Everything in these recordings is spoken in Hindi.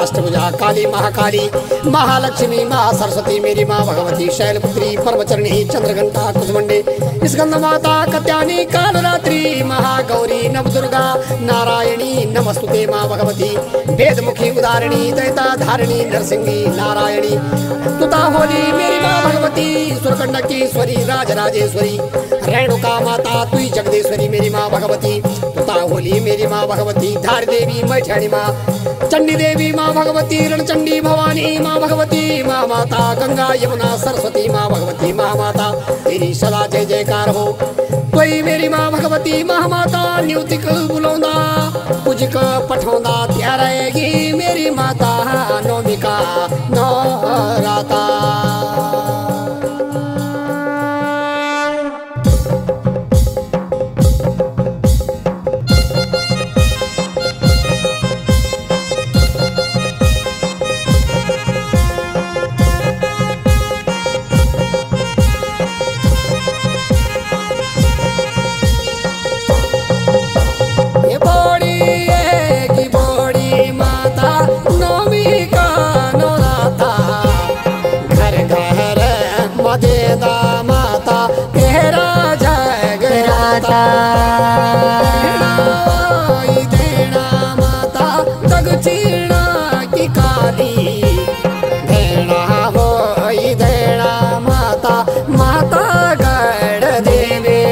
अष्टभुजा काली महाकाली महालक्ष्मी महासरस्वती मेरी माँ भगवती शैलपुत्री परमचरणी चंद्रघंटा कुसुमंडे स्कंद माता कत्यानी कालरात्रि महागौरी नवदुर्गा नारायणी नमस्तुते माँ भगवती वेदमुखी उदारिणी दैता धारिणी नरसिंही नारायणी तुता होली मेरी माँ भगवती सुरकंडकीश्वरी राजराजेश्वरी रेणुका माता तुई जगदेश्वरी मेरी माँ भगवती तुता होली मेरी माँ भगवती धार देवी मैठाणी माँ चंडी देवी माँ भगवती रणचंडी भवानी माँ भगवती माँ माता गंगा यमुना सरस्वती माँ भगवती माँ माता तेरी सदा जय जयकार हो। कोई मेरी माँ भगवती महामाता न्यूतिक बुलौंदा पूजिक पठौंदा त्या रहेगी मेरी माता नौमिका नौराता। माता तेरा जगराता देना माता दक्षिणा की काली देना हो देना माता माता गढ़ देवी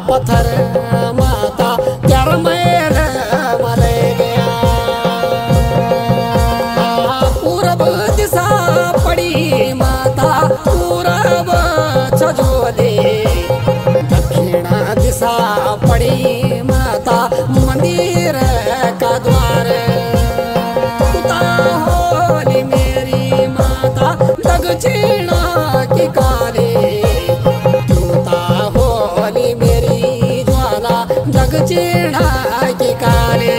पत्थर माता त्यार मैल मरे गया पूरब दिशा पड़ी माता पूरब छजोले दक्षिण दिशा पड़ी माता मंदिर का द्वार तुता होली मेरी माता दक्षिण की काली दक्षिणा की काले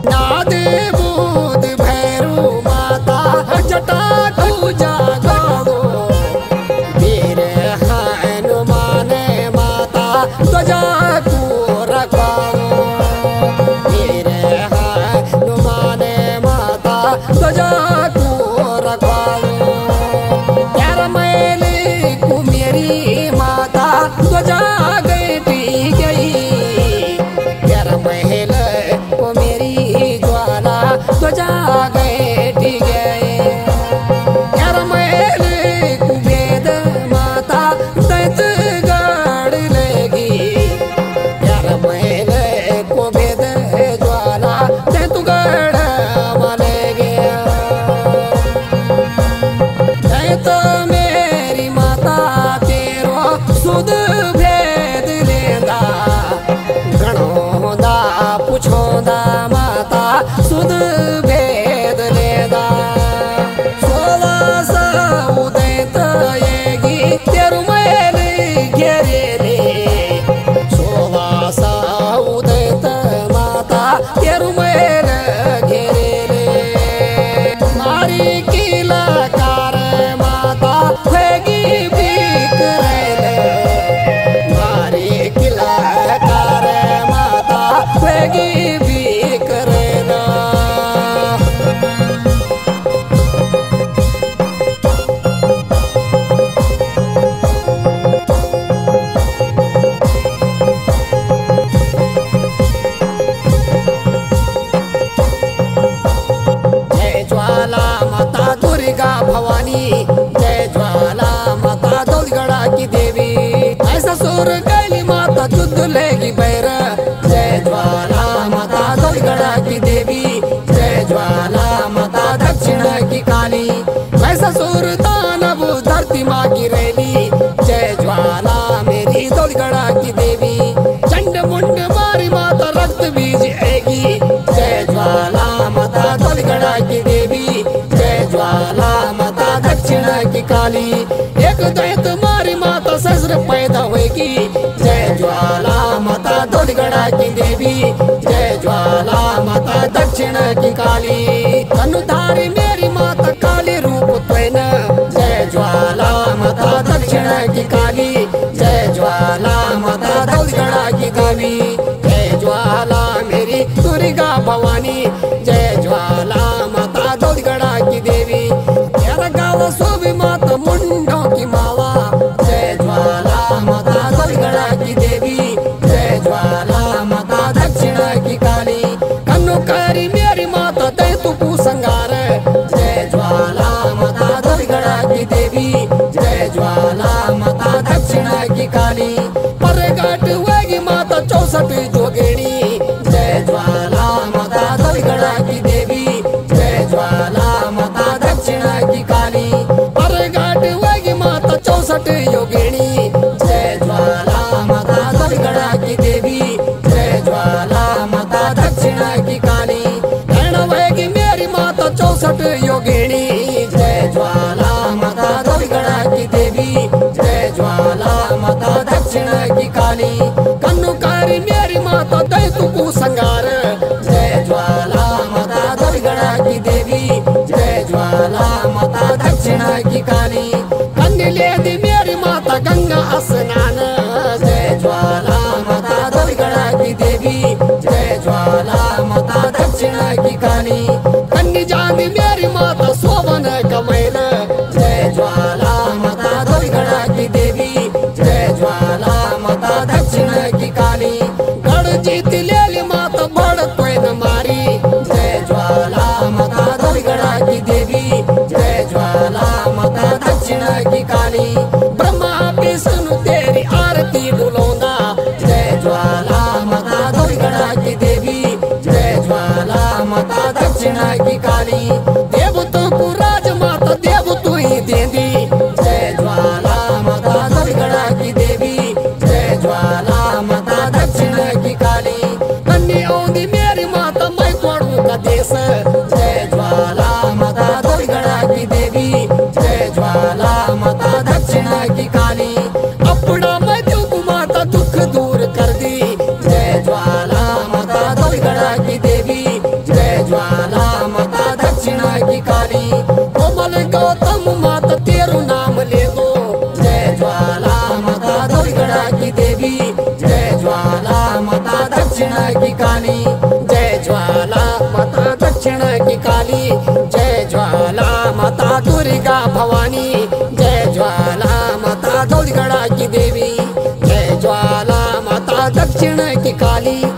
नाद बूद भैरू माता जटा पूजा गाओ वीर हनुमान माता ध्वजा ध्वजा गई गई, 11 महल को मेरी ज्वाला ध्वजा गई गई, 11 महल कुबेद माता दैत गढ़ लेगी, 11 महल को भेद ज्वाला दैत गढ़ मालेगी। दैत मेरी माता तेरो सुध भेद लेंदा, गणोदा पुछोदा माता सुध भेद लेंदा, 16 सौ दैत येगी तेरु महल घेरे ले, 16 सौ दैत माता तेरु महल घेरे ले, मारी किलाकार माता होगी भीख रेले, मारी किलाकार माता होगी भीख रेला। जय ज्वाला माता दुर्गा भवानी, जय ज्वाला माता दौलगढ़ा की देवी, ऐसा सुर गैली माता युद्ध लेगी बैर, जय ज्वाला माता दौलगढ़ा की देवी, जय ज्वाला माता दक्षिण की काली, ऐसा सुर दानव धरती माँ की रैली, जय ज्वाला मेरी दौलगढ़ा की देवी, चंड मुंड मारी माता रक्त बीज आएगी, जय ज्वाला माता दौलगढ़ा की देवी, जय ज्वाला माता दक्षिण की काली, एक दैत मारी माता ससुर पैदा होगी, जय ज्वाला माता दौलगढ़ा की देवी, जय ज्वाला माता दक्षिण की काली, धनुधारी मेरी माता काली रूप त्वेन, जय ज्वाला माता दक्षिण की काली, जय ज्वाला माता दौलगढ़ा की देवी, जय ज्वाला मेरी दुर्गा भवानी, जय ज्वाला माता दौलगढ़ा की देवी, तेरा गाँव शोभी माता मुंडों की माला, जय ज्वाला माता दौलगढ़ा की देवी, जय ज्वाला माता दक्षिण की काली, कन्नुकारी मेरी माता दैतु को संगार, जय ज्वाला माता दौलगढ़ा की देवी, जय ज्वाला माता दक्षिण की काली, परगट होगी माता 64 जोगेड़ी, जय ज्वाला माता दौलगढ़ा की देवी, जय ज्वाला माता दक्षिण की काली, परगट होगी माता 64 योगिनी, जय ज्वाला माता दौलगढ़ा की देवी, जय ज्वाला माता दक्षिण की काली, होगी मेरी माता 64 योगिनी, जय ज्वाला माता दौलगढ़ा की देवी, जय ज्वाला माता दक्षिण की काली, कन्नुकारी मेरी माता दैतु को संगार, जय ज्वाला माता दौलगढ़ा की देवी, जय ज्वाला माता दक्षिण की काली, कन्नी लेदी मेरी माता गंगा स्नान, जय ज्वाला माता दौलगढ़ा की देवी, जय ज्वाला माता दक्षिण की काली, कन्नी जानी मेरी माता शोभन कमैल, जय ज्वाला माता दौलगढ़ा की देवी, जय ज्वाला माता दक्षिण की काली, गढ़ जीत लेली माता बड़ कोइन मारी, जय ज्वाला माता दौलगढ़ा की देवी, जय ज्वाला माता दक्षिण की काली, ब्रह्मा विष्णु तेरी आरती बुलौंदा, जय ज्वाला माता दौलगढ़ा की देवी, जय ज्वाला माता दक्षिण की काली, देवतों को राज माता देव तू ही देंदी, जय ज्वाला माता दौलगढ़ा की देवी, जय ज्वाला माता दक्षिण की काली, कन्नी औंदी मेरी माता मैं कोड़ू का देश, जय ज्वाला माता दौलगढ़ा की देवी, जय ज्वाला माता दक्षिण की काली, अपना मैं दुख माता दुख दूर कर दी, जय ज्वाला माता दौलगढ़ा की देवी, जय ज्वाला माता दक्षिण की काली, कोमल गौतम माता तेरू नाम ले लो, जय ज्वाला माता दौलगढ़ा की देवी, जय ज्वाला माता दक्षिण की काली, जय ज्वाला माता दक्षिण की काली, जय ज्वाला माता दुर्गा भवानी, जय ज्वाला माता दौलगढ़ा की देवी। चरण की काली